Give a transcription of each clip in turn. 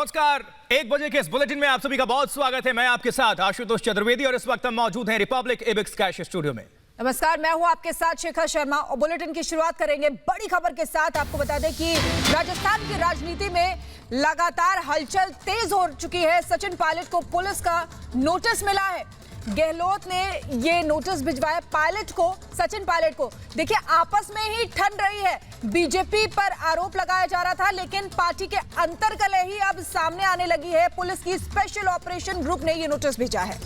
नमस्कार, 1 बजे के इस बुलेटिन में आप सभी का बहुत स्वागत है। मैं आपके साथ आशुतोष चतुर्वेदी और इस वक्त हम मौजूद हैं रिपब्लिक इबिक्स कैश स्टूडियो में। नमस्कार, मैं हूं आपके साथ शिखा शर्मा और बुलेटिन की शुरुआत करेंगे बड़ी खबर के साथ। आपको बता दें कि राजस्थान की राजनीति में लगातार हलचल तेज हो चुकी है। सचिन पायलट को पुलिस का नोटिस मिला है। गहलोत ने ये नोटिस भिजवाया पायलट को, सचिन पायलट को। देखिए, आपस में ही ठन रही है। बीजेपी पर आरोप लगाया जा रहा था, लेकिन पार्टी के अंतर्कलह ही अब सामने आने लगी है। पुलिस की स्पेशल ऑपरेशन ग्रुप ने ये नोटिस भेजा है।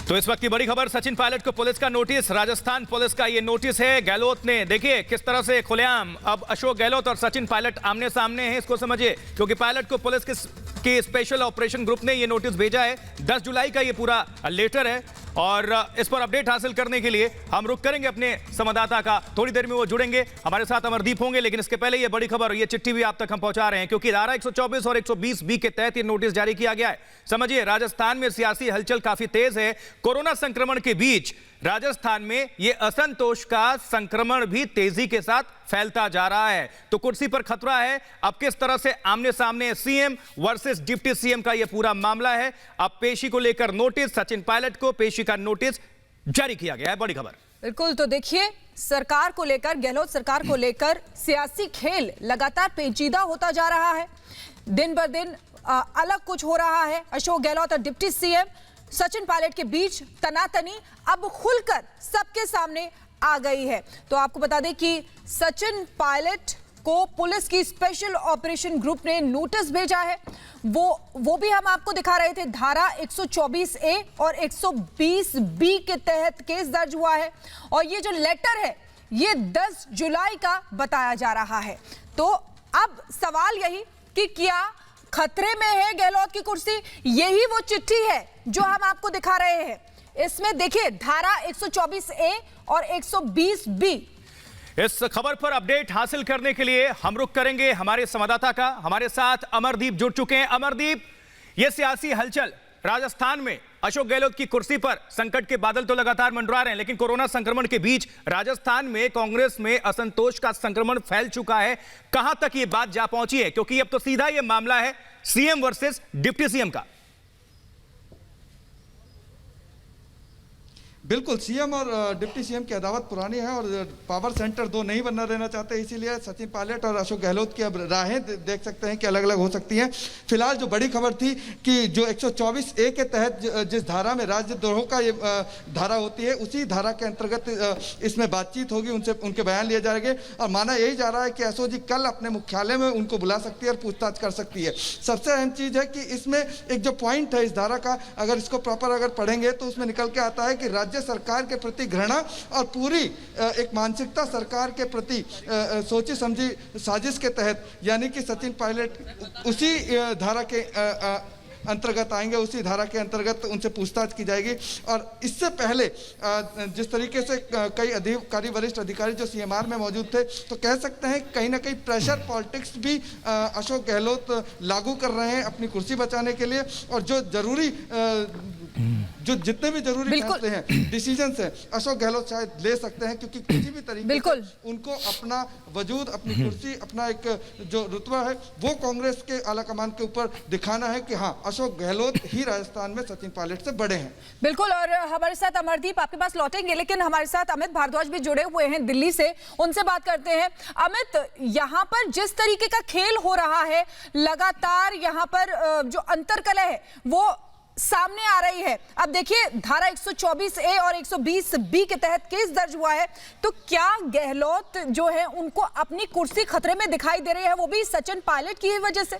तो इस वक्त की बड़ी खबर, सचिन पायलट को पुलिस का नोटिस। राजस्थान पुलिस का ये नोटिस है। गहलोत ने, देखिए किस तरह से खुलेआम अब अशोक गहलोत और सचिन पायलट आमने सामने हैं, इसको समझिए। क्योंकि पायलट को पुलिस के स्पेशल ऑपरेशन ग्रुप ने ये नोटिस भेजा है। 10 जुलाई का ये पूरा लेटर है और इस पर अपडेट हासिल करने के लिए हम रुक करेंगे अपने संवाददाता का। थोड़ी देर में वो जुड़ेंगे, हमारे साथ अमरदीप होंगे। लेकिन इसके पहले ये बड़ी खबर, ये चिट्ठी भी आप तक हम पहुंचा रहे हैं, क्योंकि धारा 124 और 120B के तहत ये नोटिस जारी किया गया है। समझिए, राजस्थान में सियासी हलचल काफी तेज है। कोरोना संक्रमण के बीच राजस्थान में ये असंतोष का संक्रमण भी तेजी के साथ फैलता जा रहा है। तो कुर्सी पर खतरा है। अब किस तरह से आमने सामने सीएम वर्सेस डिप्टी सीएम का ये पूरा मामला है। अब पेशी को लेकर नोटिस, सचिन पायलट को पेशी का नोटिस जारी किया गया है। बड़ी खबर। बिल्कुल, तो देखिए, सरकार को लेकर, गहलोत सरकार को लेकर सियासी खेल लगातार पेचीदा होता जा रहा है। दिन ब दिन अलग कुछ हो रहा है। अशोक गहलोत और डिप्टी सीएम सचिन पायलट के बीच तनातनी अब खुलकर सबके सामने आ गई है। तो आपको बता दें कि सचिन पायलट को पुलिस की स्पेशल ऑपरेशन ग्रुप ने नोटिस भेजा है। वो भी हम आपको दिखा रहे थे। धारा 124A और 120B के तहत केस दर्ज हुआ है और ये जो लेटर है ये 10 जुलाई का बताया जा रहा है। तो अब सवाल यही कि क्या खतरे में है गहलोत की कुर्सी? यही वो चिट्ठी है जो हम आपको दिखा रहे हैं। इसमें देखिए, धारा 124A और 120B। इस खबर पर अपडेट हासिल करने के लिए हम रुक करेंगे हमारे संवाददाता का। हमारे साथ अमरदीप जुड़ चुके हैं। अमरदीप, ये सियासी हलचल राजस्थान में अशोक गहलोत की कुर्सी पर संकट के बादल तो लगातार मंडरा रहे हैं, लेकिन कोरोना संक्रमण के बीच राजस्थान में कांग्रेस में असंतोष का संक्रमण फैल चुका है। कहां तक ये बात जा पहुंची है? क्योंकि अब तो सीधा ये मामला है सीएम वर्सेस डिप्टी सीएम का। बिल्कुल, सीएम और डिप्टी सीएम की अदावत पुरानी है और पावर सेंटर दो नहीं बनना देना चाहते, इसीलिए सचिन पायलट और अशोक गहलोत की अब राहें देख सकते हैं कि अलग अलग हो सकती हैं। फिलहाल जो बड़ी खबर थी कि जो 124A के तहत जिस धारा में राजद्रोह का ये धारा होती है, उसी धारा के अंतर्गत इसमें बातचीत होगी, उनसे उनके बयान लिए जाएंगे और माना यही जा रहा है कि एसओजी कल अपने मुख्यालय में उनको बुला सकती है और पूछताछ कर सकती है। सबसे अहम चीज़ है कि इसमें एक जो पॉइंट है इस धारा का, अगर इसको प्रॉपर अगर पढ़ेंगे तो उसमें निकल के आता है कि राज्य सरकार के प्रति घृणा और पूरी एक मानसिकता सरकार के प्रति सोची समझी साजिश के तहत, यानी कि सचिन पायलट उसी धारा के अंतर्गत आएंगे, उसी धारा के अंतर्गत उनसे पूछताछ की जाएगी। और इससे पहले जिस तरीके से कई अधिकारी, वरिष्ठ अधिकारी जो सीएमआर में मौजूद थे, तो कह सकते हैं कहीं ना कहीं प्रेशर पॉलिटिक्स भी अशोक गहलोत लागू कर रहे हैं अपनी कुर्सी बचाने के लिए। और जो जरूरी जो जितने भी जरूरी फैसले हैं, डिसीजंस हैं, अशोक गहलोत शायद ले सकते हैं, क्योंकि किसी भी तरीके से उनको अपना वजूद, अपनी कुर्सी, अपना एक जो रुतबा है वो कांग्रेस के आला कमान के ऊपर दिखाना है कि हाँ, अशोक गहलोत ही राजस्थान में सचिन पायलट से बड़े हैं। बिल्कुल, और हमारे साथ अमरदीप आपके पास लौटेंगे, लेकिन हमारे साथ अमित भारद्वाज भी जुड़े हुए हैं दिल्ली से, उनसे बात करते हैं। अमित, यहाँ पर जिस तरीके का खेल हो रहा है, लगातार यहाँ पर जो अंतर्कलह है वो सामने आ रही है। अब देखिए, धारा 124A और 120B के तहत केस दर्ज हुआ है। तो क्या गहलोत जो है उनको अपनी कुर्सी खतरे में दिखाई दे रही है, वो भी सचिन पायलट की वजह से?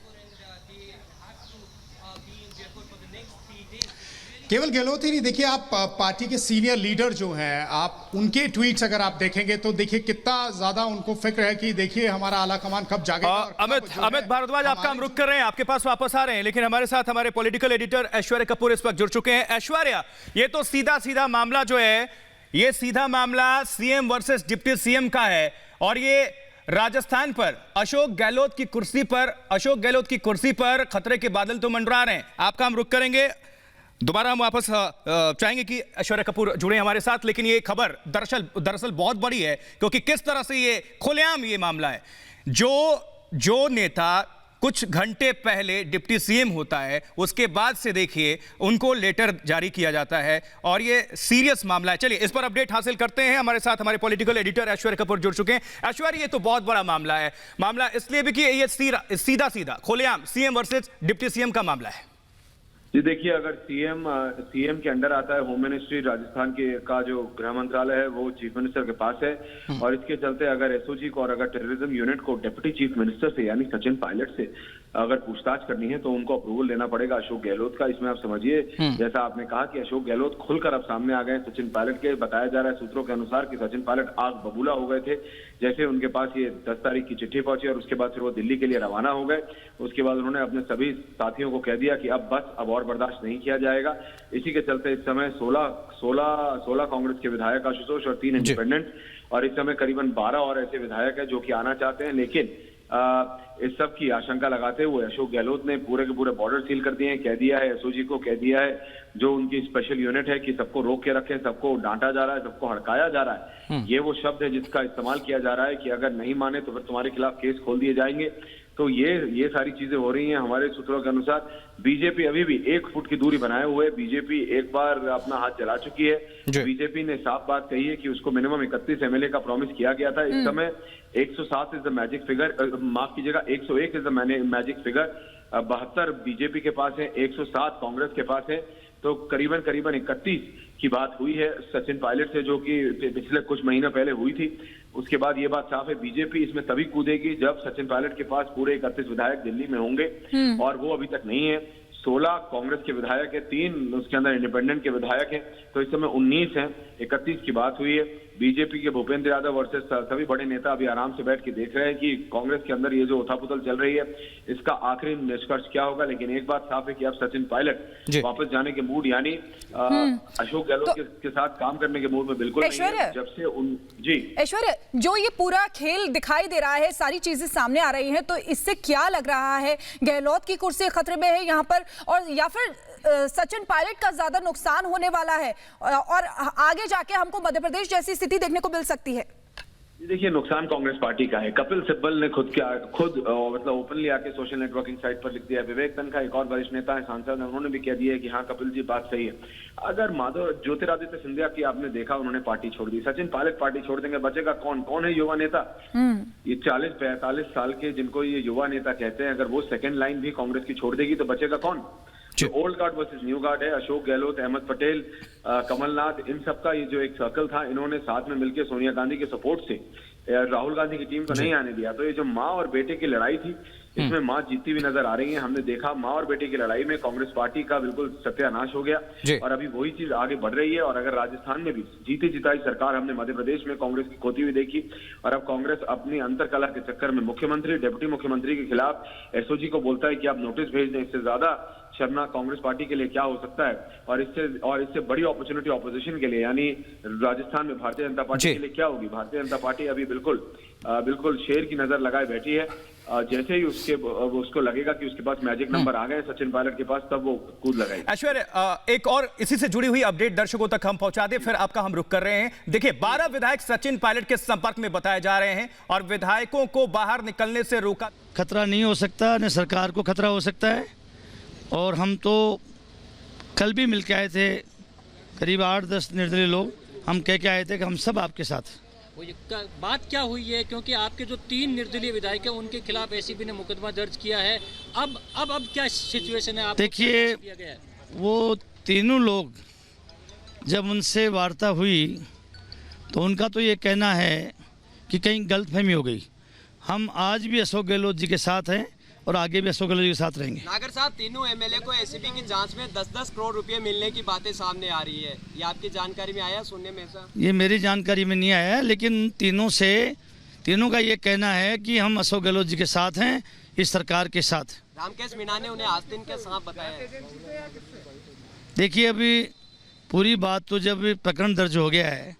केवल गहलोत ही नहीं, देखिए आप पार्टी के सीनियर लीडर जो हैं, आप उनके ट्वीट्स अगर आप देखेंगे तो देखिए कितना ज्यादा उनको फिक्र है कि देखिए हमारा आला कमान कब जागेगा। अमित भारद्वाज, आपका हम रुक कर रहे हैं, आपके पास वापस आ रहे हैं, लेकिन हमारे साथ हमारे पॉलिटिकल एडिटर ऐश्वर्या कपूर इस वक्त जुड़ चुके हैं। ऐश्वर्या, ये तो सीधा मामला जो है, ये सीधा मामला सीएम वर्सेस डिप्टी सीएम का है और ये राजस्थान पर अशोक गहलोत की कुर्सी पर खतरे के बादल तो मंडरा रहे हैं। आपका हम रुक करेंगे, दोबारा हम वापस चाहेंगे कि ऐश्वर्या कपूर जुड़े हमारे साथ। लेकिन ये खबर दरअसल बहुत बड़ी है, क्योंकि किस तरह से ये खुलेआम ये मामला है। जो नेता कुछ घंटे पहले डिप्टी सीएम होता है, उसके बाद से देखिए उनको लेटर जारी किया जाता है और ये सीरियस मामला है। चलिए इस पर अपडेट हासिल करते हैं। हमारे साथ हमारे पॉलिटिकल एडिटर ऐश्वर्य कपूर जुड़ चुके हैं। ऐश्वर्य, ये तो बहुत बड़ा मामला है। मामला इसलिए भी कि ये सीधा सीधा खुलेआम सीएम वर्सेस डिप्टी सीएम का मामला है। जी देखिए, अगर सीएम के अंडर आता है, होम मिनिस्ट्री राजस्थान का जो गृह मंत्रालय है वो चीफ मिनिस्टर के पास है, और इसके चलते अगर एसओजी को और अगर टेररिज्म यूनिट को डिप्टी चीफ मिनिस्टर से यानी सचिन पायलट से अगर पूछताछ करनी है तो उनको अप्रूवल लेना पड़ेगा अशोक गहलोत का। इसमें आप समझिए, जैसा आपने कहा कि अशोक गहलोत खुलकर अब सामने आ गए सचिन पायलट के। बताया जा रहा है सूत्रों के अनुसार कि सचिन पायलट आग बबूला हो गए थे जैसे उनके पास ये 10 तारीख की चिट्ठी पहुंची, और उसके बाद फिर वो दिल्ली के लिए रवाना हो गए। उसके बाद उन्होंने अपने सभी साथियों को कह दिया कि अब बस, अब और बर्दाश्त नहीं किया जाएगा। इसी के चलते इस समय 16 कांग्रेस के विधायक आशुतोष और 3 इंडिपेंडेंट, और इस समय करीबन 12 और ऐसे विधायक हैं जो कि आना चाहते हैं। लेकिन इस सब की आशंका लगाते हुए अशोक गहलोत ने पूरे के पूरे बॉर्डर सील कर दिए हैं। कह दिया है एसओजी को, कह दिया है जो उनकी स्पेशल यूनिट है कि सबको रोक के रखें, सबको डांटा जा रहा है, सबको हड़काया जा रहा है। ये वो शब्द है जिसका इस्तेमाल किया जा रहा है कि अगर नहीं माने तो फिर तुम्हारे खिलाफ केस खोल दिए जाएंगे। तो ये सारी चीजें हो रही हैं। हमारे सूत्रों के अनुसार बीजेपी अभी भी 1 फुट की दूरी बनाए हुए। बीजेपी एक बार अपना हाथ जला चुकी है। बीजेपी ने साफ बात कही है कि उसको मिनिमम 31 एमएलए का प्रॉमिस किया गया था। इस समय 107 इज द मैजिक फिगर, माफ कीजिएगा 101 is the magic figure. 72 BJP के पास है, 107 कांग्रेस के पास है। तो करीबन 31 की बात हुई है सचिन पायलट से, जो कि पिछले कुछ महीने पहले हुई थी। उसके बाद ये बात साफ है, बीजेपी इसमें तभी कूदेगी जब सचिन पायलट के पास पूरे 31 विधायक दिल्ली में होंगे, और वो अभी तक नहीं है। 16 कांग्रेस के विधायक है, 3 उसके अंदर इंडिपेंडेंट के विधायक हैं, तो इस समय 19 हैं। 31 की बात हुई है। बीजेपी के भूपेंद्र यादव वर्सेस सभी बड़े नेता अभी आराम से बैठ के देख रहे हैं कि कांग्रेस के अंदर ये जो उथापुथल चल रही है इसका आखिरी निष्कर्ष क्या होगा। लेकिन एक बात साफ है कि अब सचिन पायलट वापस जाने के मूड यानी अशोक गहलोत के साथ काम करने के मूड में बिल्कुल नहीं है। जब से जी ऐश्वर्य, जो ये पूरा खेल दिखाई दे रहा है, सारी चीजें सामने आ रही हैं, तो इससे क्या लग रहा है? गहलोत की कुर्सी खतरे में है यहाँ पर, और या फिर सचिन पायलट का ज्यादा नुकसान होने वाला है और आगे जाके हमको मध्य प्रदेश जैसी स्थिति देखने को मिल सकती है? देखिए, नुकसान कांग्रेस पार्टी का है। कपिल सिब्बल ने खुद मतलब ओपनली आके सोशल नेटवर्किंग साइट पर लिख दिया। विवेक तनखा एक और वरिष्ठ नेता है, सांसद है, उन्होंने भी कह दिया है कि हाँ कपिल जी बात सही है। अगर माधव ज्योतिरादित्य सिंधिया की आपने देखा, उन्होंने पार्टी छोड़ दी, सचिन पायलट पार्टी छोड़ देंगे, बचेगा कौन है युवा नेता? ये 40-45 साल के जिनको ये युवा नेता कहते हैं, अगर वो सेकेंड लाइन भी कांग्रेस की छोड़ देगी तो बचेगा कौन? जो old guard versus new guard है, अशोक गहलोत, अहमद पटेल, कमलनाथ, इन सबका ये जो एक सर्कल था, इन्होंने साथ में मिलकर सोनिया गांधी के सपोर्ट से राहुल गांधी की टीम को नहीं आने दिया। तो ये जो माँ और बेटे की लड़ाई थी, इसमें माँ जीतती हुई नजर आ रही है। हमने देखा माँ और बेटे की लड़ाई में कांग्रेस पार्टी का बिल्कुल सत्यानाश हो गया, और अभी वही चीज आगे बढ़ रही है। और अगर राजस्थान में भी जीती जिताई सरकार हमने मध्य प्रदेश में कांग्रेस की खोती हुई देखी, और अब कांग्रेस अपनी अंतरकलह के चक्कर में मुख्यमंत्री, डिप्टी मुख्यमंत्री के खिलाफ एसओजी को बोलता है कि आप नोटिस भेज दें। इससे ज्यादा शर्मनाक कांग्रेस पार्टी के लिए क्या हो सकता है? और इससे बड़ी अपॉर्चुनिटी ऑपोजिशन के लिए यानी राजस्थान में भारतीय जनता पार्टी के लिए क्या होगी? भारतीय जनता पार्टी अभी बिल्कुल शेर की नजर लगाए बैठी है। जैसे ही उसको लगेगा कि उसके पास मैजिक नंबर आ गए सचिन पायलट के पास, तब वो कूद लगाएगी। ऐश्वर्य, एक और इसी से जुड़ी हुई अपडेट दर्शकों तक हम पहुंचा दें, फिर आपका हम रुख कर रहे हैं। देखिए, 12 विधायक सचिन पायलट के संपर्क में बताए जा रहे हैं, और विधायकों को बाहर निकलने से रोका। खतरा नहीं हो सकता, न सरकार को खतरा हो सकता है। और हम तो कल भी मिल के आए थे, करीब 8-10 निर्दलीय लोग, हम कह के आए थे कि हम सब आपके साथ। बात क्या हुई है, क्योंकि आपके जो 3 निर्दलीय विधायक हैं उनके खिलाफ एसीबी ने मुकदमा दर्ज किया है। अब क्या सिचुएशन है? देखिए, वो तीनों लोग जब उनसे वार्ता हुई तो उनका तो ये कहना है कि कहीं गलतफहमी हो गई। हम आज भी अशोक गहलोत जी के साथ हैं और आगे भी अशोक गहलोत जी के साथ रहेंगे। नागर साहब, तीनों एमएलए को एसीबी की जांच में 10-10 करोड़ रुपए मिलने की बातें सामने आ रही है, ये आपकी जानकारी में आया, सुनने में ऐसा? ये मेरी जानकारी में नहीं आया है, लेकिन तीनों का ये कहना है कि हम अशोक गहलोत जी के साथ हैं, इस सरकार के साथ। रामकेश मीणा ने उन्हें आस्तीन के सांप बताया है। देखिए, अभी पूरी बात तो जब प्रकरण दर्ज हो गया है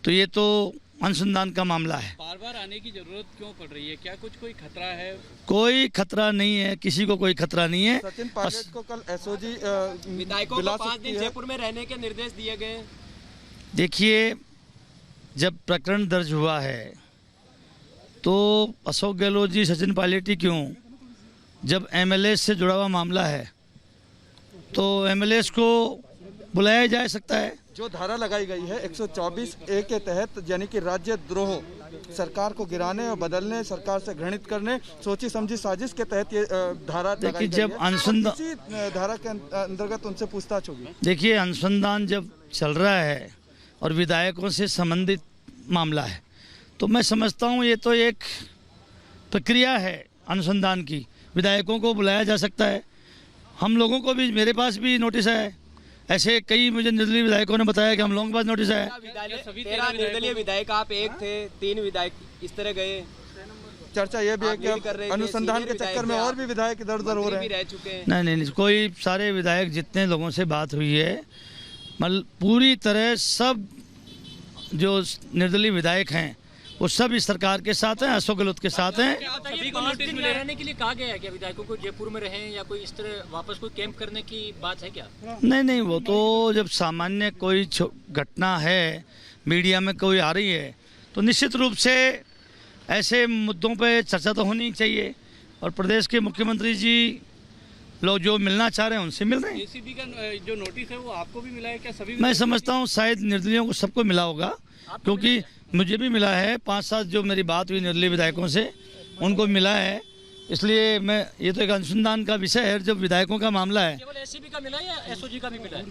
तो ये तो अनुसंधान का मामला है। बार बार आने की जरूरत क्यों पड़ रही है? क्या कोई खतरा है? कोई खतरा नहीं है, किसी को कोई खतरा नहीं है। सचिन पायलट को कल एसओजी विधायकों को 5 दिन जयपुर में रहने के निर्देश दिए गए। देखिए, जब प्रकरण दर्ज हुआ है तो अशोक गहलोत जी, सचिन पायलट ही क्यों, जब एमएलए से जुड़ा हुआ मामला है तो एमएलए को बुलाया जा सकता है। जो धारा लगाई गई है 124 ए के तहत, यानी कि राज्य द्रोह, सरकार को गिराने और बदलने, सरकार से घृणित करने, सोची समझी साजिश के तहत ये धारा लगाई गई जब है। अनुसंधान, इसी धारा के अंतर्गत उनसे पूछताछ होगी। देखिए अनुसंधान जब चल रहा है और विधायकों से संबंधित मामला है तो मैं समझता हूँ ये तो एक प्रक्रिया है अनुसंधान की। विधायकों को बुलाया जा सकता है, हम लोगों को भी, मेरे पास भी नोटिस है, ऐसे कई मुझे निर्दलीय विधायकों ने बताया कि हम लोगों के पास नोटिस है। 13 निर्दलीय विधायक, आप एक थे, 3 विधायक इस तरह गए। चर्चा ये भी है आप कर कि रहे थे, अनुसंधान के सीनियर चक्कर में विधायक और भी विधायक इधर उधर हो रहे भी हैं। रह चुके हैं। नहीं, कोई सारे विधायक जितने लोगों से बात हुई है, मतलब पूरी तरह सब जो निर्दलीय विधायक हैं वो सब इस सरकार के साथ हैं, अशोक गहलोत के साथ हैं। सभी को नोटिस मिले रहने के लिए कहा गया है क्या विधायकों को, जयपुर में रहें या कोई इस तरह वापस कोई कैंप करने की बात है क्या? नहीं, वो तो जब सामान्य कोई घटना है, मीडिया में कोई आ रही है तो निश्चित रूप से ऐसे मुद्दों पे चर्चा तो होनी चाहिए। और प्रदेश के मुख्यमंत्री जी लोग जो मिलना चाह रहे हैं उनसे मिल रहे हैं। एसीबी का जो नोटिस है वो आपको भी मिला है क्या? सभी मैं समझता हूँ शायद निर्दलीयों को सबको मिला होगा, क्योंकि मुझे भी मिला है। 5-7 जो मेरी बात हुई निर्दलीय विधायकों से उनको मिला है, इसलिए मैं, ये तो एक अनुसंधान का विषय है जब विधायकों का मामला है। केवल एसीबी का मिला या एसओजी का भी मिला है?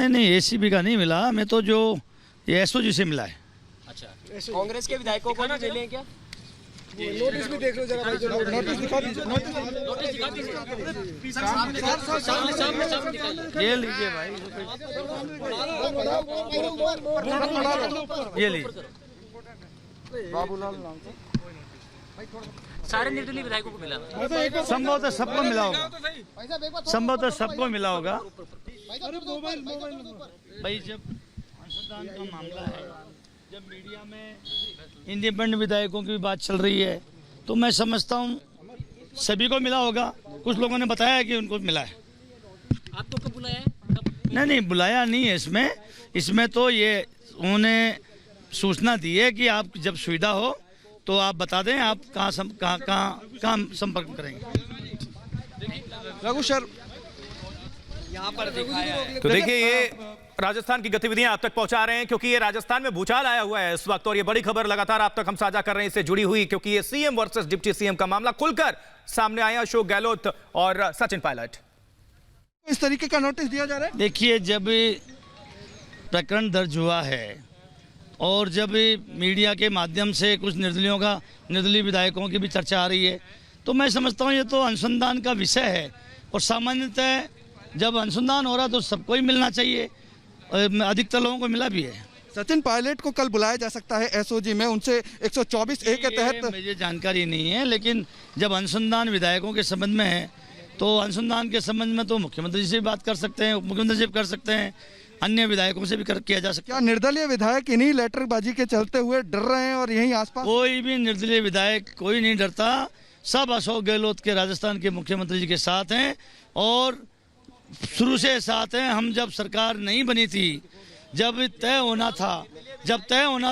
नहीं, एसीबी का नहीं मिला, मैं तो जो ये एसओजी से मिला है। अच्छा, कांग्रेस के विधायकों को भी मिले हैं क्या? नोटिस भी देख लो जरा भाई, नोटिस दिखा दीजिए। ये लीजिए भाई, ये लीजिए। बाबूलाल नाम से सारे निर्दलीय विधायकों को मिला? संभवतः सबको मिला होगा, संभवतः सबको मिला होगा। भाई जब अनुसंधान का मामला है, जब मीडिया में इंडिपेंडेंट विधायकों की भी बात चल रही है तो मैं समझता हूँ सभी को मिला होगा। कुछ लोगों ने बताया कि उनको मिला है। आपको कब बुलाया है? नहीं, बुलाया नहीं है इसमें तो ये उन्होंने सूचना दी है कि आप जब सुविधा हो तो आप बता दें, आप कहाँ संपर्क करेंगे। रघु सर, यहाँ पर दिखाया है। तो देखिए ये राजस्थान की गतिविधियां आप तक पहुंचा रहे हैं, क्योंकि ये राजस्थान में भूचाल आया हुआ है इस वक्त, और ये बड़ी खबर लगातार आप तक हम साझा कर रहे हैं इससे जुड़ी हुई, क्योंकि ये सीएम वर्सेस डिप्टी सीएम का मामला खुलकर सामने आया। अशोक गहलोत और सचिन पायलट, इस तरीके का नोटिस दिया जा रहा है। देखिए जब प्रकरण दर्ज हुआ है और जब मीडिया के माध्यम से कुछ निर्दलीय विधायकों की भी चर्चा आ रही है तो मैं समझता हूँ ये तो अनुसंधान का विषय है। और सामान्यतः जब अनुसंधान हो रहा तो सबको ही मिलना चाहिए, अधिकतर लोगों को मिला भी है। सचिन पायलट को कल बुलाया जा सकता है एसओजी में, उनसे 124 ए के तहत। मुझे जानकारी नहीं है, लेकिन जब अनुसंधान विधायकों के संबंध में है तो अनुसंधान के संबंध में तो मुख्यमंत्री से भी बात कर सकते हैं, उप मुख्यमंत्री से भी कर सकते हैं, अन्य विधायकों से भी किया जा सकता है। क्या निर्दलीय विधायक इन्हीं लेटरबाजी के चलते हुए डर रहे हैं और यहीं आसपास? कोई भी निर्दलीय विधायक कोई नहीं डरता, सब अशोक गहलोत के राजस्थान के मुख्यमंत्री जी के साथ हैं और शुरू से साथ हैं। हम जब सरकार नहीं बनी थी, जब तय होना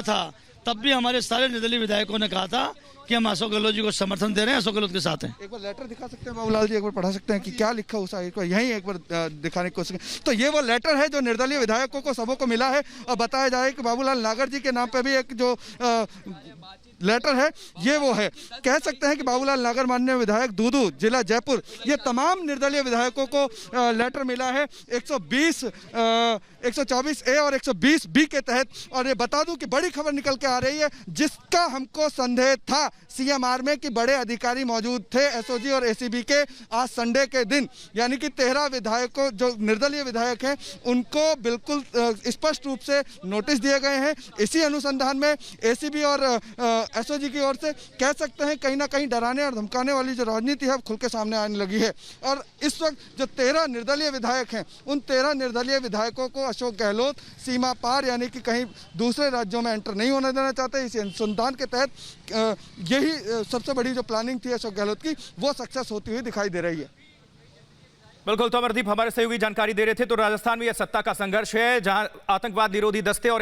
था तब भी हमारे सारे निर्दलीय विधायकों ने कहा था कि हम अशोक गहलोत जी को समर्थन दे रहे हैं, अशोक गहलोत के साथ हैं। एक बार लेटर दिखा सकते हैं बाबूलाल जी, एक बार पढ़ा सकते हैं कि क्या लिखा उस आगे को, यहीं एक बार दिखाने की कोशिश। तो ये वो लेटर है जो निर्दलीय विधायकों को सबों को मिला है, और बताया जाए कि बाबूलाल नागर जी के नाम पे भी एक जो लेटर है ये वो है। कह सकते हैं कि बाबूलाल नागर माननीय विधायक दूदू जिला जयपुर, ये तमाम निर्दलीय विधायकों को लेटर मिला है 124 ए और 120 बी के तहत। और ये बता दूं कि बड़ी खबर निकल के आ रही है, जिसका हमको संदेह था सीएमआर में कि बड़े अधिकारी मौजूद थे एसओजी और एसीबी के, आज संडे के दिन यानी कि 13 विधायकों जो निर्दलीय विधायक हैं उनको बिल्कुल स्पष्ट रूप से नोटिस दिए गए हैं। इसी अनुसंधान में एसीबी और एसओजी की ओर से कह सकते हैं कहीं ना कहीं डराने और धमकाने वाली जो राजनीति है खुल के सामने आने लगी है। और इस वक्त जो 13 निर्दलीय विधायक हैं, उन 13 निर्दलीय विधायकों को अशोक गहलोत सीमा पार यानी कि कहीं दूसरे राज्यों में एंटर नहीं होने देना चाहते। इस अनुसंधान के तहत यही सबसे बड़ी जो प्लानिंग थी अशोक गहलोत की, वो सक्सेस होती हुई दिखाई दे रही है। बिल्कुल, तो अमरदीप हमारे सहयोगी जानकारी दे रहे थे। तो राजस्थान में यह सत्ता का संघर्ष है, जहां आतंकवाद निरोधी दस्ते और